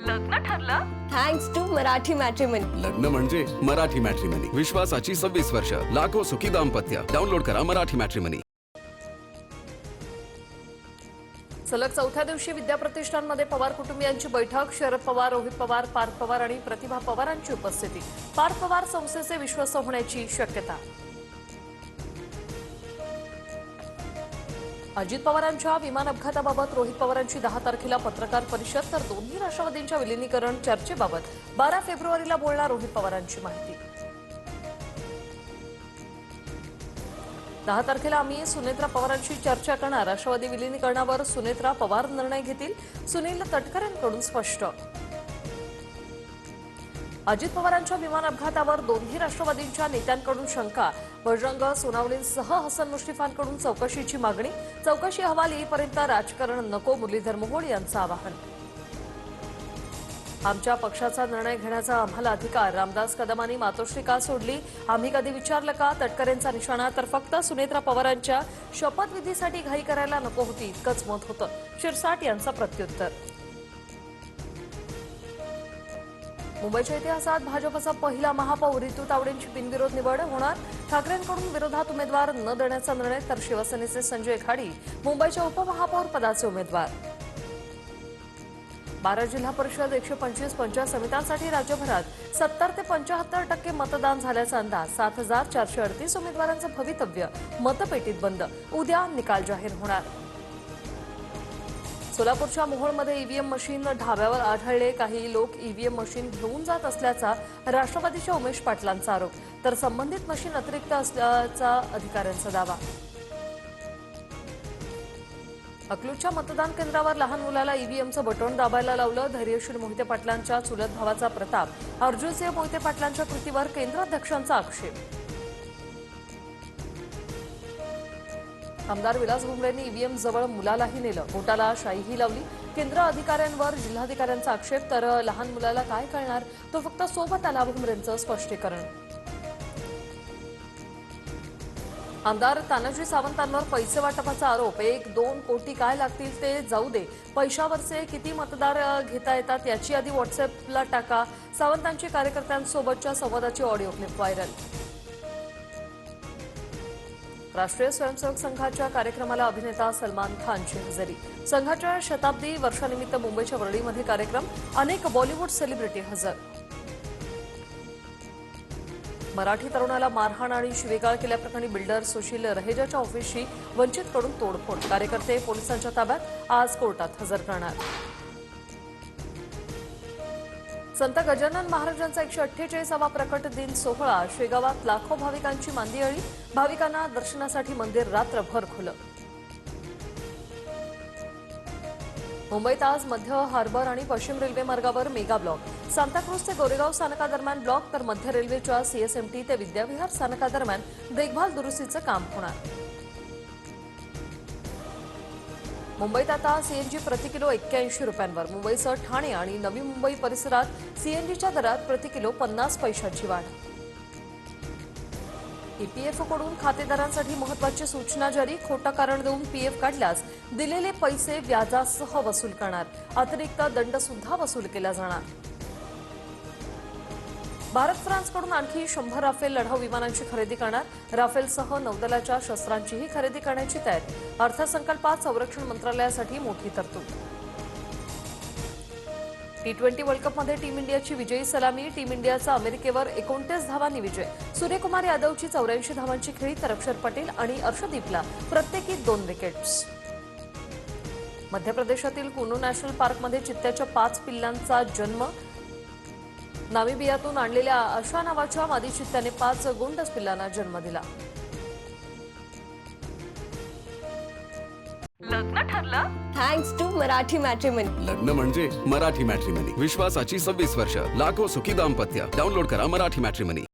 लग्न ठरलं? Thanks to Marathi matrimony. लग्न म्हणजे मराठी मॅट्रिमनी. विश्वासाची 26 वर्ष. लाखो सुखी दाम्पत्य. डाउनलोड करा मराठी मॅट्रिमनी. सलग चौथ्या दिवशी विद्याप्रतिष्ठानमध्ये पवार कुटुंबियांची बैठक. शरद पवार, रोहित पवार, पार्थ पवार आणि प्रतिभा पवारांची उपस्थिती. पार्थ पवार संस्थेचे विश्वस्त होण्याची शक्यता. अजित पवारांच्या विमान अपघाताबाबत रोहित पवारांची 10 तारखेला पत्रकार परिषद. तर दोन्ही राष्ट्रवादींच्या विलिनीकरण चर्चेबाबत 12 फेब्रुवारीला बोलणार रोहित पवारांची माहिती. 10 तारखेला आम्ही सुनेत्रा पवारांशी चर्चा करणार. राष्ट्रवादी विलिनीकरणावर सुनेत्रा पवार निर्णय घेतील. सुनील तटकरेंकडून स्पष्ट. अजित पवारांच्या विमान अपघातावर दोन्ही राष्ट्रवादींच्या नेत्यांकडून शंका. बजरंग सोनावणेंसह हसन मुश्रीफांकडून चौकशीची मागणी. चौकशी अहवाल येईपर्यंत राजकारण नको, मुरलीधर मोहोळ यांचं आवाहन. आमच्या पक्षाचा निर्णय घेण्याचा आम्हाला अधिकार. रामदास कदमांनी मातोश्री का सोडली? आम्ही कधी विचारलं का? तटकरेंचा निशाणा. तर फक्त सुनेत्रा पवारांच्या शपथविधीसाठी घाई करायला नको होती इतकंच मत होतं. शिरसाट यांचं प्रत्युत्तर. मुंबईच्या इतिहासात भाजपचा पहिला महापौर रितू तावडेंची बिनविरोध निवड होणार. ठाकरेंकडून विरोधात उमेदवार न देण्याचा निर्णय. तर शिवसेनेचे संजय खाडी मुंबईच्या उपमहापौर पदाचे उमेदवार. 12 जिल्हा परिषद 125 पंचायत समित्यांसाठी राज्यभरात 70 ते 75% मतदान झाल्याचा अंदाज. 7438 उमेदवारांचं भवितव्य मतपेटीत बंद. उद्या निकाल जाहीर होणार. सोलापूरच्या मोहोळमध्ये ईव्हीएम मशीन ढाब्यावर आढळले. काही लोक ईव्हीएम मशीन घेऊन जात असल्याचा राष्ट्रवादीच्या उमेश पाटलांचा आरोप. तर संबंधित मशीन अतिरिक्त असल्याचा अधिकाऱ्यांचा दावा. अकलूजच्या मतदान केंद्रावर लहान मुलाला ईव्हीएमचं बटण दाबायला लावलं. धैर्यशील मोहिते पाटलांच्या चुलत भावाचा प्रताप. अर्जुनसिंह मोहिते पाटलांच्या कृतीवर केंद्राध्यक्षांचा आक्षेप. आमदार विलास भुमरेंनी ईव्हीएम जवळ मुलालाही नेलं. बोटाला शाईही लावली. केंद्र अधिकाऱ्यांवर जिल्हाधिकाऱ्यांचा आक्षेप. तर लहान मुलाला काय कळणार? तो फक्त सोबत आला. भुमरेंचं स्पष्टीकरण. आमदार तानाजी सावंतांवर पैसे वाटपाचा आरोप. 1-2 कोटी काय लागतील ते जाऊ दे, पैशावरचे किती मतदार घेता येतात याची यादी व्हॉट्सअपला टाका. सावंतांची कार्यकर्त्यांसोबतच्या संवादाची ऑडिओ क्लिप व्हायरल. राष्ट्रीय स्वयंसेवक संघाच्या कार्यक्रमाला अभिनेता सलमान खानची हजेरी. संघाच्या शताब्दी वर्षानिमित्त मुंबईच्या वरळीमध्ये कार्यक्रम. अनेक बॉलिवूड सेलिब्रिटी हजर. मराठी तरुणाला मारहाण आणि शिवीगाळ केल्याप्रकरणी बिल्डर सुशील रहेजाच्या ऑफिसची वंचितकडून तोडफोड. कार्यकर्ते पोलिसांच्या ताब्यात. आज कोर्टात हजर करणार. संत गजानन महाराजांचा 148वा प्रकट दिन सोहळा. शेगावात लाखो भाविकांची मांदियाळी. भाविकांना दर्शनासाठी मंदिर रात्रभर खुलं. मुंबईत आज मध्य हार्बर आणि पश्चिम रेल्वे मार्गावर मेगा ब्लॉक. सांताक्रूज ते गोरेगाव स्थानकादरम्यान ब्लॉक. तर मध्य रेल्वेच्या सीएसएमटी ते विद्याविहार स्थानकादरम्यान देखभाल दुरुस्तीचं काम होणार. मुंबईत आता सीएनजी प्रति किलो 81 रुपयांवर. मुंबईसह ठाणे आणि नवी मुंबई परिसरात सीएनजीच्या दरात प्रति किलो 50 पैशांची वाढ. ईपीएफओकडून खातेदारांसाठी महत्त्वाची सूचना जारी. खोटं कारण देऊन पीएफ काढल्यास दिलेले पैसे व्याजासह वसूल करणार. अतिरिक्त दंड सुद्धा वसूल केला जाणार. भारत फ्रान्सकडून आणखी 100 राफेल लढाऊ विमानांची खरेदी करणार. राफेलसह नौदलाच्या शस्त्रांचीही खरेदी करण्याची तयारी. अर्थसंकल्पात संरक्षण मंत्रालयासाठी मोठी तरतूद. T20 वर्ल्ड कपमध्ये टीम इंडियाची विजयी सलामी. टीम इंडियाचा अमेरिकेवर 29 धावांनी विजय. सूर्यकुमार यादवची 84 धावांची खेळी. तर अक्षर पटेल आणि अर्शदीपला प्रत्येकी 2 विकेट्स. मध्य प्रदेशातील कुनू नॅशनल पार्कमध्ये चित्त्याच्या 5 पिल्लांचा जन्म. नामिबियातून आणलेल्या आशा नावाच्या मादी चित्त्याने 5 गोंडस पिल्लांना जन्म दिला. लग्न ठरलं? Thanks to Marathi matrimony. लग्न म्हणजे मराठी मॅट्रिमनी. विश्वासाची 26 वर्ष. लाखो सुखी दाम्पत्य. डाउनलोड करा मराठी मॅट्रिमनी.